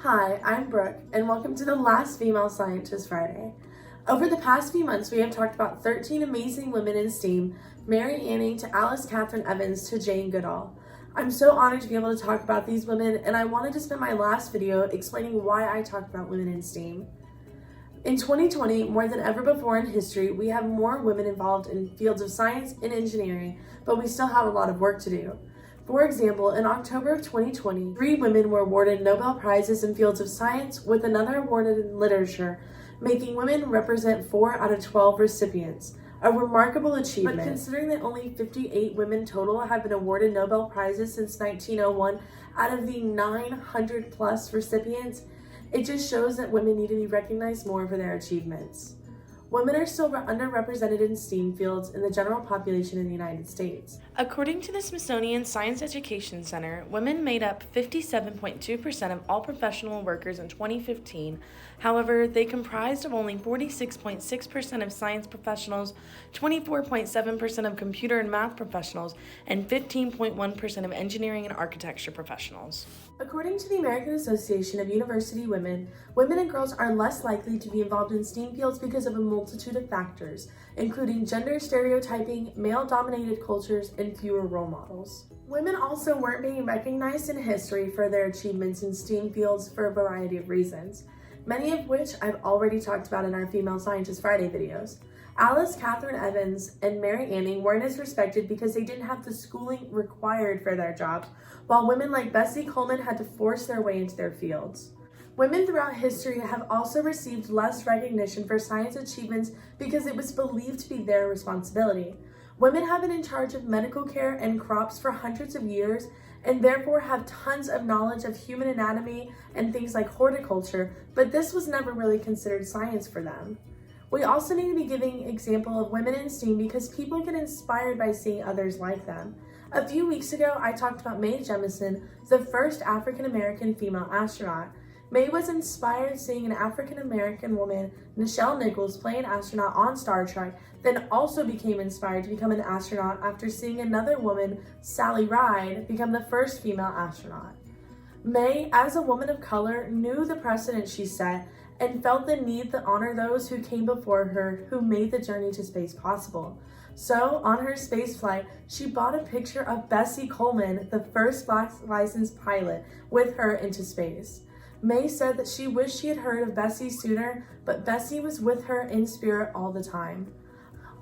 Hi, I'm Brooke, and welcome to the last Female Scientist Friday. Over the past few months, we have talked about 13 amazing women in STEAM, Mary Anning to Alice Catherine Evans to Jane Goodall. I'm so honored to be able to talk about these women, and I wanted to spend my last video explaining why I talk about women in STEAM. In 2020, more than ever before in history, we have more women involved in fields of science and engineering, but we still have a lot of work to do. For example, in October of 2020, 3 women were awarded Nobel Prizes in fields of science, with another awarded in literature, making women represent 4 out of 12 recipients. A remarkable achievement. But considering that only 58 women total have been awarded Nobel Prizes since 1901 out of the 900 plus recipients, it just shows that women need to be recognized more for their achievements. Women are still underrepresented in STEAM fields in the general population in the United States. According to the Smithsonian Science Education Center, women made up 57.2% of all professional workers in 2015. However, they comprised of only 46.6% of science professionals, 24.7% of computer and math professionals, and 15.1% of engineering and architecture professionals. According to the American Association of University Women, women and girls are less likely to be involved in STEAM fields because of a multitude of factors, including gender stereotyping, male-dominated cultures, and fewer role models. Women also weren't being recognized in history for their achievements in STEAM fields for a variety of reasons, many of which I've already talked about in our Female Scientist Friday videos. Alice Catherine Evans and Mary Anning weren't as respected because they didn't have the schooling required for their jobs, while women like Bessie Coleman had to force their way into their fields. Women throughout history have also received less recognition for science achievements because it was believed to be their responsibility. Women have been in charge of medical care and crops for hundreds of years and therefore have tons of knowledge of human anatomy and things like horticulture, but this was never really considered science for them. We also need to be giving an example of women in STEAM because people get inspired by seeing others like them. A few weeks ago, I talked about Mae Jemison, the first African-American female astronaut. Mae was inspired seeing an African-American woman, Nichelle Nichols, play an astronaut on Star Trek, then also became inspired to become an astronaut after seeing another woman, Sally Ride, become the first female astronaut. Mae, as a woman of color, knew the precedent she set and felt the need to honor those who came before her who made the journey to space possible. So, on her space flight, she bought a picture of Bessie Coleman, the first Black licensed pilot, with her into space. Mae said that she wished she had heard of Bessie sooner, but Bessie was with her in spirit all the time.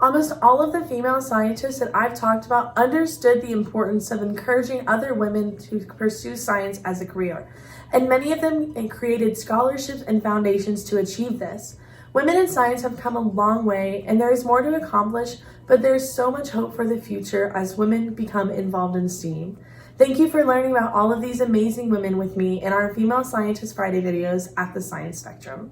Almost all of the female scientists that I've talked about understood the importance of encouraging other women to pursue science as a career, and many of them created scholarships and foundations to achieve this. Women in science have come a long way, and there is more to accomplish, but there is so much hope for the future as women become involved in STEAM. Thank you for learning about all of these amazing women with me in our Female Scientist Friday videos at the Science Spectrum.